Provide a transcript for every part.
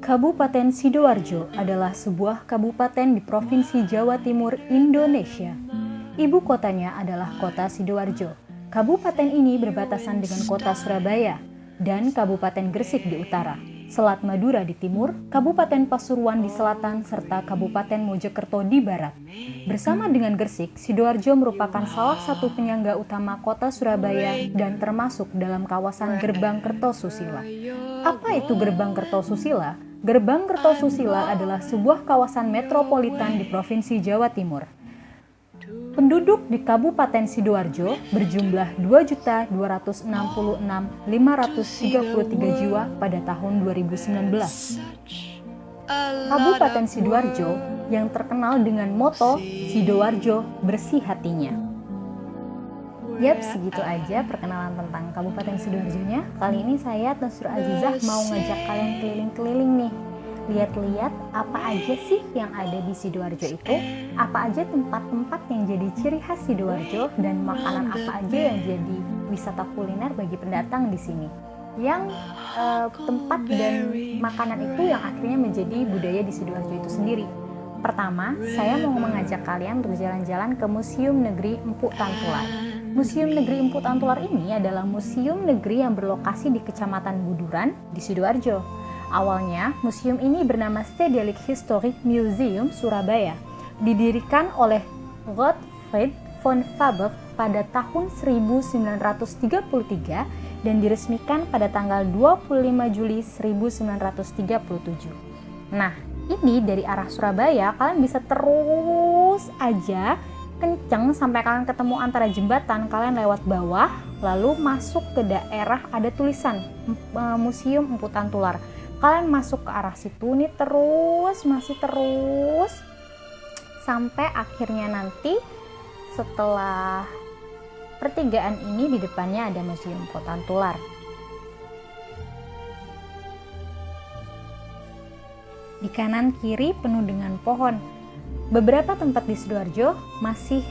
Kabupaten Sidoarjo adalah sebuah kabupaten di Provinsi Jawa Timur, Indonesia. Ibu kotanya adalah kota Sidoarjo. Kabupaten ini berbatasan dengan kota Surabaya dan Kabupaten Gresik di utara, Selat Madura di timur, Kabupaten Pasuruan di selatan, serta Kabupaten Mojokerto di barat. Bersama dengan Gresik, Sidoarjo merupakan salah satu penyangga utama kota Surabaya dan termasuk dalam kawasan Gerbang Kertosusila. Apa itu Gerbang Kertosusila? Gerbang Kertosusila adalah sebuah kawasan metropolitan di Provinsi Jawa Timur. Penduduk di Kabupaten Sidoarjo berjumlah 2.266.533 jiwa pada tahun 2019. Kabupaten Sidoarjo yang terkenal dengan moto Sidoarjo bersih hatinya. Yap, segitu aja perkenalan tentang Kabupaten Sidoarjonya. Kali ini saya, Tasur Azizah, mau ngajak kalian keliling-keliling nih. Lihat-lihat apa aja sih yang ada di Sidoarjo itu, apa aja tempat-tempat yang jadi ciri khas Sidoarjo, dan makanan apa aja yang jadi wisata kuliner bagi pendatang di sini. Yang tempat dan makanan itu yang akhirnya menjadi budaya di Sidoarjo itu sendiri. Pertama, saya mau mengajak kalian berjalan-jalan ke Museum Negeri Empu Tantular. Museum Negeri Empu Tantular ini adalah museum negeri yang berlokasi di Kecamatan Buduran di Sidoarjo. Awalnya, museum ini bernama Stedelijk Historic Museum Surabaya, didirikan oleh Godfried von Faber pada tahun 1933 dan diresmikan pada tanggal 25 Juli 1937. Nah, ini dari arah Surabaya kalian bisa terus aja kenceng sampai kalian ketemu antara jembatan, kalian lewat bawah lalu masuk ke daerah ada tulisan Museum Empu Tantular. Kalian masuk ke arah situ nih masih terus sampai akhirnya nanti setelah pertigaan ini di depannya ada Museum Empu Tantular. Di kanan kiri penuh dengan pohon. Beberapa tempat di Sidoarjo masih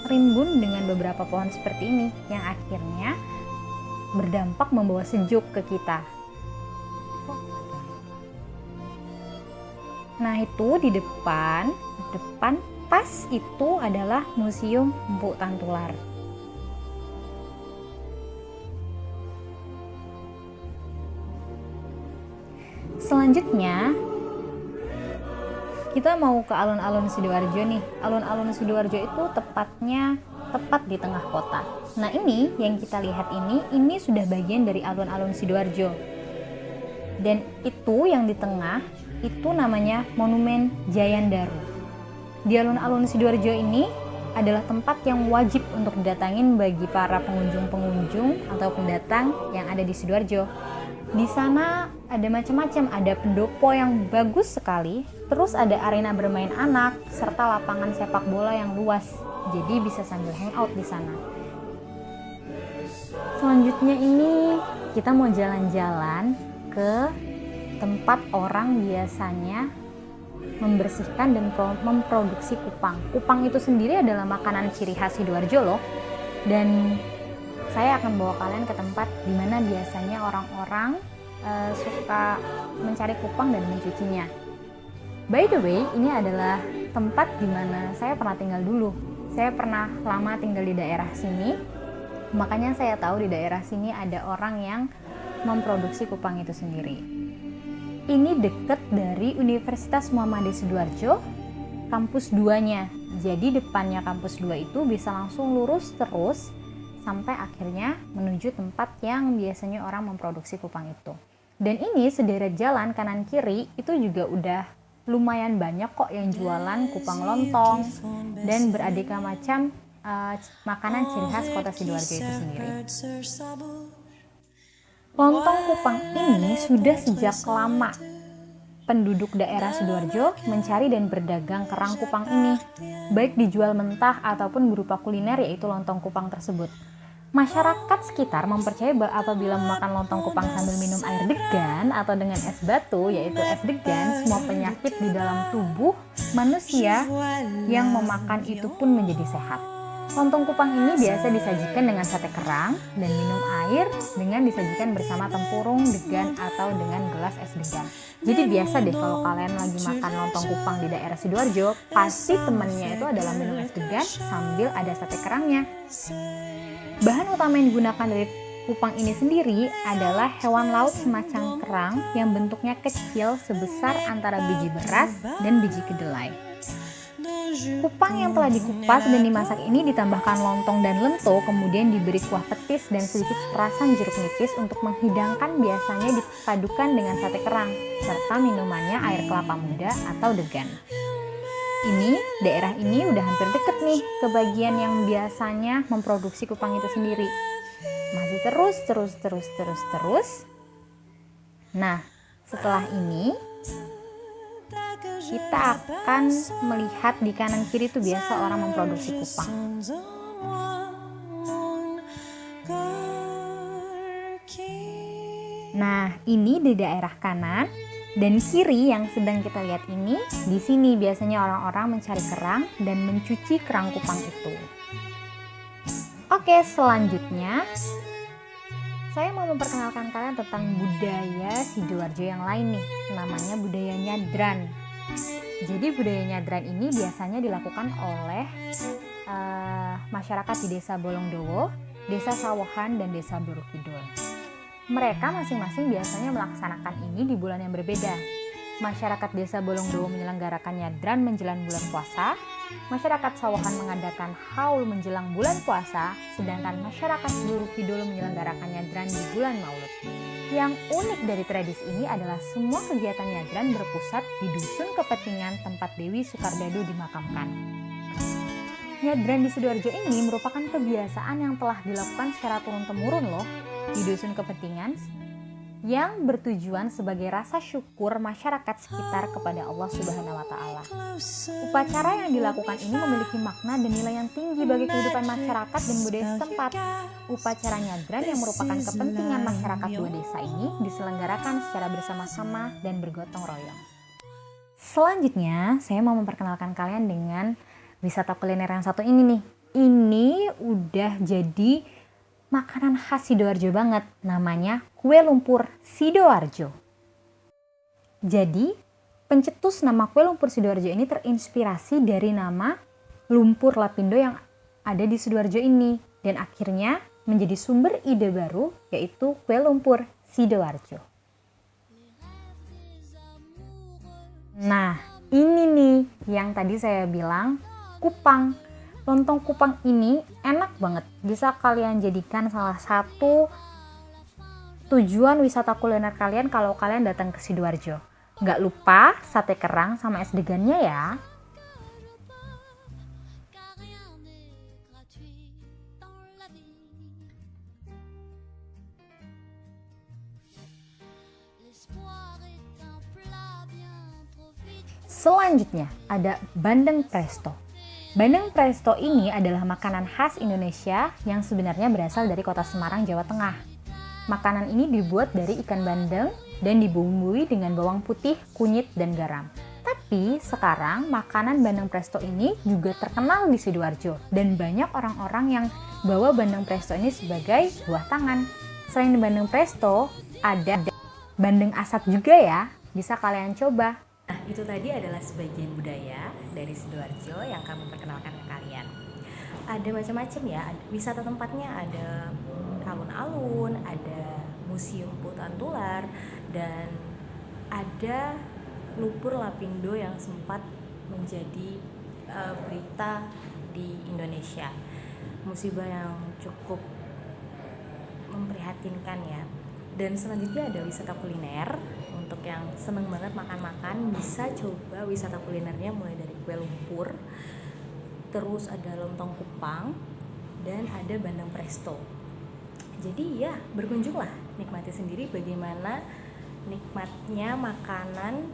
rimbun dengan beberapa pohon seperti ini yang akhirnya berdampak membawa sejuk ke kita. Nah, itu di depan pas itu adalah Museum Empu Tantular. Selanjutnya kita mau ke alun-alun Sidoarjo nih. Alun-alun Sidoarjo itu tepat di tengah kota. Nah, ini yang kita lihat ini sudah bagian dari alun-alun Sidoarjo. Dan itu yang di tengah itu namanya Monumen Jayandaru. Di alun-alun Sidoarjo ini adalah tempat yang wajib untuk didatangin bagi para pengunjung-pengunjung atau pendatang yang ada di Sidoarjo. Di sana ada macam-macam, ada pendopo yang bagus sekali, terus ada arena bermain anak, serta lapangan sepak bola yang luas. Jadi bisa sambil hangout di sana. Selanjutnya ini kita mau jalan-jalan ke tempat orang biasanya membersihkan dan memproduksi kupang. Kupang itu sendiri adalah makanan ciri khas Sidoarjo loh. Dan saya akan bawa kalian ke tempat di mana biasanya orang-orang suka mencari kupang dan mencucinya. By the way, ini adalah tempat di mana saya pernah tinggal dulu. Saya pernah lama tinggal di daerah sini. Makanya saya tahu di daerah sini ada orang yang memproduksi kupang itu sendiri. Ini dekat dari Universitas Muhammadiyah Sidoarjo, kampus 2-nya. Jadi depannya kampus 2 itu bisa langsung lurus terus sampai akhirnya menuju tempat yang biasanya orang memproduksi kupang itu. Dan ini sederet jalan kanan kiri itu juga udah lumayan banyak kok yang jualan kupang lontong dan beraneka macam makanan ciri khas kota Sidoarjo itu sendiri. Lontong kupang ini sudah sejak lama penduduk daerah Sidoarjo mencari dan berdagang kerang kupang ini, baik dijual mentah ataupun berupa kuliner yaitu lontong kupang tersebut. Masyarakat sekitar mempercayai bahwa apabila memakan lontong kupang sambil minum air degan atau dengan es batu yaitu es degan, semua penyakit di dalam tubuh manusia yang memakan itu pun menjadi sehat. Lontong kupang ini biasa disajikan dengan sate kerang dan minum air dengan disajikan bersama tempurung, degan, atau dengan gelas es degan. Jadi biasa deh kalau kalian lagi makan lontong kupang di daerah Sidoarjo, pasti temennya itu adalah minum es degan sambil ada sate kerangnya. Bahan utama yang digunakan dari kupang ini sendiri adalah hewan laut semacam kerang yang bentuknya kecil sebesar antara biji beras dan biji kedelai. Kupang yang telah dikupas dan dimasak ini ditambahkan lontong dan lento, kemudian diberi kuah petis dan sedikit perasan jeruk nipis untuk menghidangkan, biasanya dipadukan dengan sate kerang, serta minumannya air kelapa muda atau degan. Daerah ini udah hampir deket nih ke bagian yang biasanya memproduksi kupang itu sendiri. Masih terus. Nah, setelah ini kita akan melihat di kanan kiri itu biasa orang memproduksi kupang. Nah, ini di daerah kanan dan kiri yang sedang kita lihat ini, di sini biasanya orang-orang mencari kerang dan mencuci kerang kupang itu. Oke, selanjutnya saya mau memperkenalkan kalian tentang budaya Sidoarjo yang lain nih, namanya budaya nyadran. Jadi budaya nyadran ini biasanya dilakukan oleh masyarakat di Desa Bolongdowo, Desa Sawohan, dan Desa Borokidul. Mereka masing-masing biasanya melaksanakan ini di bulan yang berbeda. Masyarakat Desa Bolongdowo menyelenggarakan nyadran menjelang bulan puasa, masyarakat Sawohan mengadakan haul menjelang bulan puasa, sedangkan masyarakat Borokidul menyelenggarakan nyadran di bulan Maulud. Yang unik dari tradisi ini adalah semua kegiatan nyadran berpusat di Dusun Kepetingan tempat Dewi Sukardado dimakamkan. Nyadran di Sidoarjo ini merupakan kebiasaan yang telah dilakukan secara turun-temurun loh di Dusun Kepetingan, yang bertujuan sebagai rasa syukur masyarakat sekitar kepada Allah Subhanahu wa Ta'ala. Upacara yang dilakukan ini memiliki makna dan nilai yang tinggi bagi kehidupan masyarakat dan budaya setempat. Upacara nyadran yang merupakan kepentingan masyarakat dua desa ini diselenggarakan secara bersama-sama dan bergotong royong. Selanjutnya, saya mau memperkenalkan kalian dengan wisata kuliner yang satu ini nih. Ini udah jadi makanan khas Sidoarjo banget, namanya kue lumpur Sidoarjo. Jadi, pencetus nama kue lumpur Sidoarjo ini terinspirasi dari nama lumpur lapindo yang ada di Sidoarjo ini, dan akhirnya menjadi sumber ide baru, yaitu kue lumpur Sidoarjo. Nah, ini nih yang tadi saya bilang kupang. Lontong kupang ini enak banget, bisa kalian jadikan salah satu tujuan wisata kuliner kalian kalau kalian datang ke Sidoarjo. Nggak lupa sate kerang sama es degannya ya. Selanjutnya ada bandeng presto. Bandeng presto ini adalah makanan khas Indonesia yang sebenarnya berasal dari kota Semarang, Jawa Tengah. Makanan ini dibuat dari ikan bandeng dan dibumbui dengan bawang putih, kunyit, dan garam. Tapi sekarang makanan bandeng presto ini juga terkenal di Sidoarjo dan banyak orang-orang yang bawa bandeng presto ini sebagai buah tangan. Selain bandeng presto, ada bandeng asap juga ya, bisa kalian coba. Nah, itu tadi adalah sebagian budaya dari Sidoarjo yang kami perkenalkan ke kalian. Ada macam-macam ya, wisata tempatnya ada alun-alun, ada museum putaran tular, dan ada lumpur lapindo yang sempat menjadi berita di Indonesia. Musibah yang cukup memprihatinkan ya. Dan selanjutnya ada wisata kuliner. Untuk yang seneng banget makan-makan, bisa coba wisata kulinernya mulai dari kue lumpur, terus ada lontong kupang, dan ada bandeng presto. Jadi ya, berkunjunglah, nikmati sendiri bagaimana nikmatnya makanan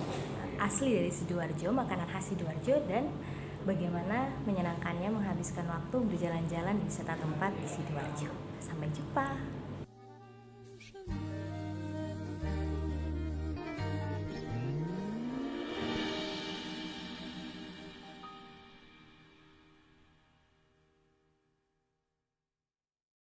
asli dari Sidoarjo, makanan khas Sidoarjo, dan bagaimana menyenangkannya menghabiskan waktu berjalan-jalan di wisata tempat di Sidoarjo. Sampai jumpa.